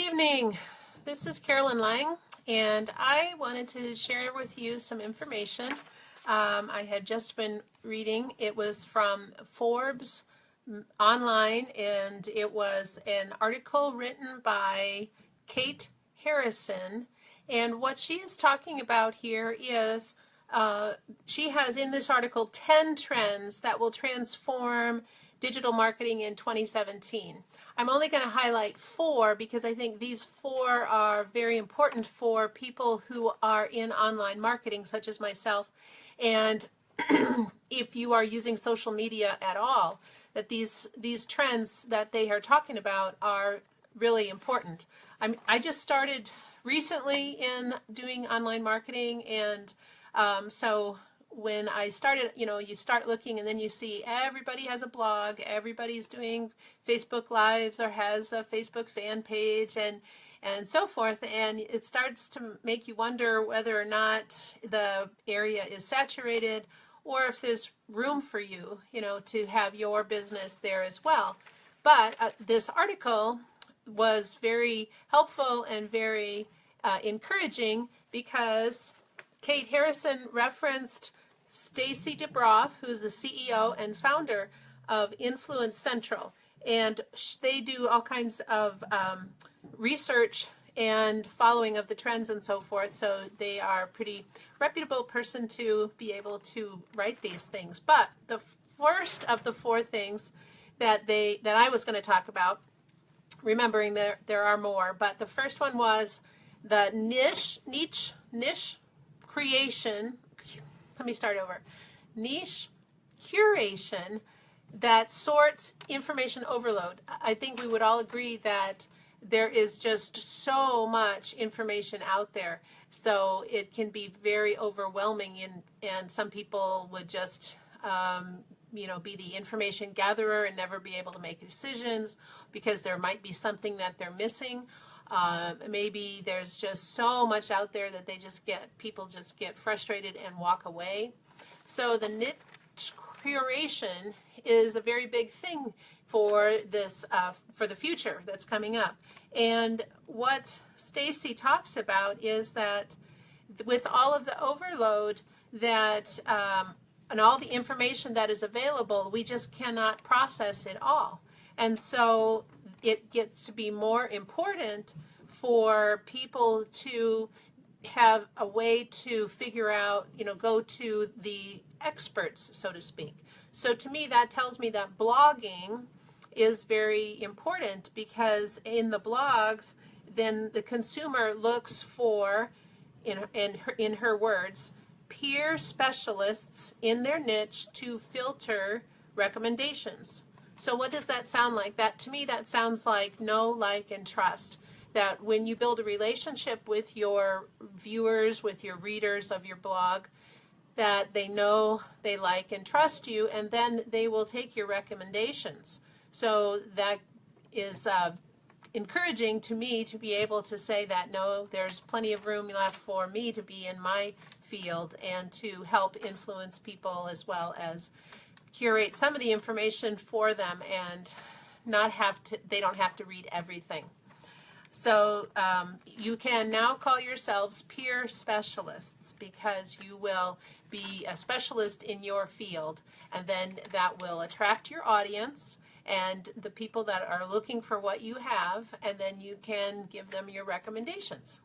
evening. This is Carolyn Lang, and I wanted to share with you some information. I had just been reading. It was from Forbes online, and it was an article written by Kate Harrison. And what she is talking about here is she has in this article 10 trends that will transform digital marketing in 2017. I'm only going to highlight 4 because I think these 4 are very important for people who are in online marketing, such as myself. And if you are using social media at all, that these trends that they are talking about are really important. I just started recently in doing online marketing, and so when I started, you start looking and then you see everybody has a blog, everybody's doing Facebook Lives or has a Facebook fan page and so forth, and it starts to make you wonder whether or not the area is saturated or if there's room for you, to have your business there as well. But this article was very helpful and very encouraging because Kate Harrison referenced Stacy DeBroff, who's the CEO and founder of Influence Central, and they do all kinds of research and following of the trends and so forth, so they are a pretty reputable person to be able to write these things. But the first of the 4 things that I was going to talk about, remembering there are more, but the first one was the niche creation. Let me start over. Niche curation that sorts information overload. I think we would all agree that there is just so much information out there, so it can be very overwhelming, and some people would just be the information gatherer and never be able to make decisions because there might be something that they're missing. Maybe there's just so much out there that people just get frustrated and walk away. So the niche curation is a very big thing for this, for the future that's coming up. And what Stacy talks about is that with all of the overload that and all the information that is available, we just cannot process it all. And so it gets to be more important for people to have a way to figure out, go to the experts, so to speak. So to me, that tells me that blogging is very important, because in the blogs, then the consumer looks for, in her words, peer specialists in their niche to filter recommendations. So what does that sound like? To me, that sounds like know, like, and trust. That when you build a relationship with your viewers, with your readers of your blog, that they know, they like, and trust you, and then they will take your recommendations. So that is encouraging to me to be able to say that, no, there's plenty of room left for me to be in my field and to help influence people, as well as curate some of the information for them and they don't have to read everything. So you can now call yourselves peer specialists, because you will be a specialist in your field, and then that will attract your audience and the people that are looking for what you have, and then you can give them your recommendations.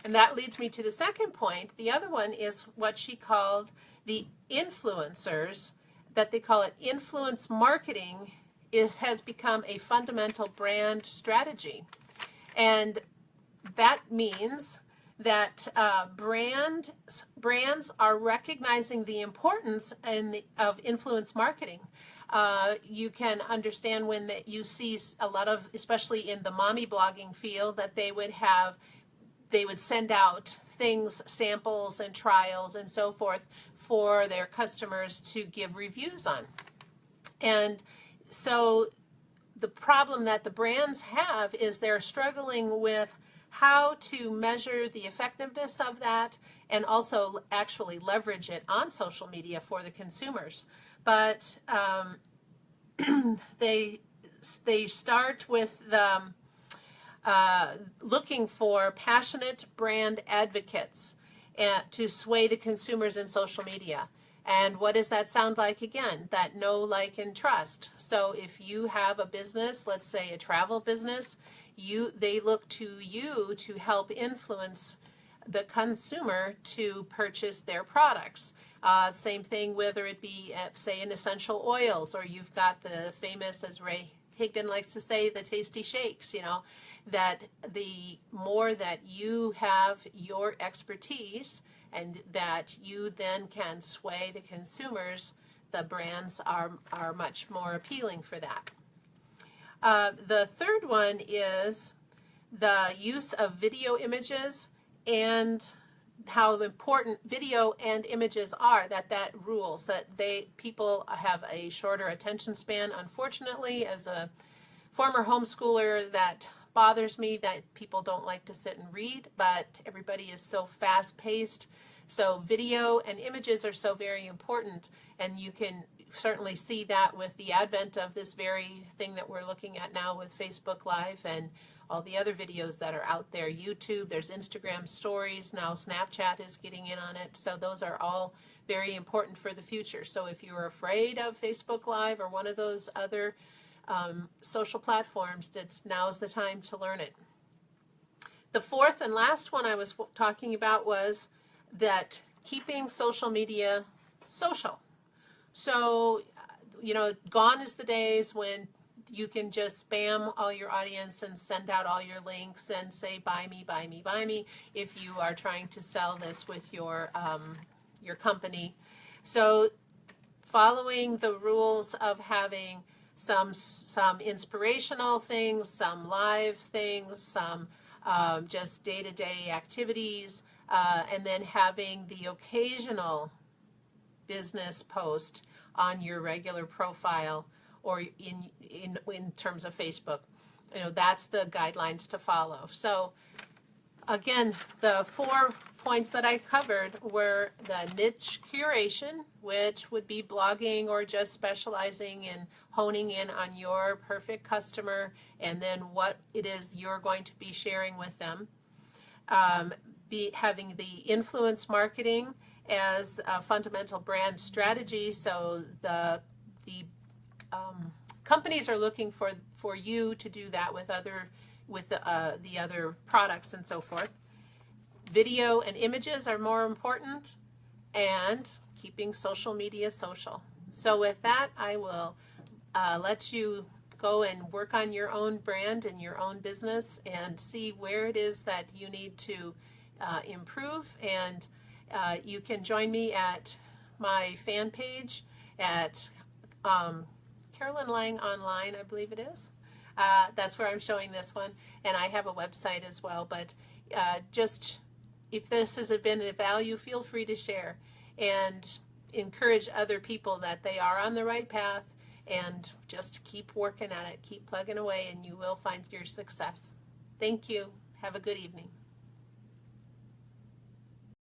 And that leads me to the second point. The other one is what she called the influencers, that they call it influence marketing. Has become a fundamental brand strategy. And that means that brands are recognizing the importance of influence marketing. You can understand when you see a lot of, especially in the mommy blogging field, that they would send out things, samples and trials and so forth for their customers to give reviews on. And so the problem that the brands have is they're struggling with how to measure the effectiveness of that and also actually leverage it on social media for the consumers. But they start with the looking for passionate brand advocates to sway the consumers in social media. And what does that sound like again? That know, like, and trust. So if you have a business, let's say a travel business, they look to you to help influence the consumer to purchase their products. Same thing whether it be, say, in essential oils, or you've got the famous, as Ray Higdon likes to say, the tasty shakes, that the more that you have your expertise and that you then can sway the consumers, the brands are much more appealing for that. The third one is the use of video images and how important video and images are, that rules, that people have a shorter attention span. Unfortunately, as a former homeschooler, that bothers me that people don't like to sit and read, but everybody is so fast-paced. So video and images are so very important, and you can certainly see that with the advent of this very thing that we're looking at now with Facebook Live and all the other videos that are out there. YouTube, there's Instagram stories, now Snapchat is getting in on it. So those are all very important for the future. So if you're afraid of Facebook Live or one of those other social platforms, now's the time to learn it. The fourth and last one I was talking about was that keeping social media social. So, gone is the days when you can just spam all your audience and send out all your links and say, buy me, buy me, buy me, if you are trying to sell this with your company. So following the rules of having some inspirational things, some live things, some just day-to-day activities, and then having the occasional business post on your regular profile or in terms of Facebook. That's the guidelines to follow. So again, the 4 points that I covered were the niche curation, which would be blogging or just specializing in honing in on your perfect customer and then what it is you're going to be sharing with them. Having the influence marketing as a fundamental brand strategy, so the companies are looking for you to do that with the other products and so forth. Video and images are more important, and keeping social media social. So with that, I will let you go and work on your own brand and your own business and see where it is that you need to improve. And you can join me at my fan page at Carolyn Lang Online, I believe it is. That's where I'm showing this one. And I have a website as well. But just if this has been of value, feel free to share and encourage other people that they are on the right path, and just keep working at it, keep plugging away, and you will find your success. Thank you. Have a good evening.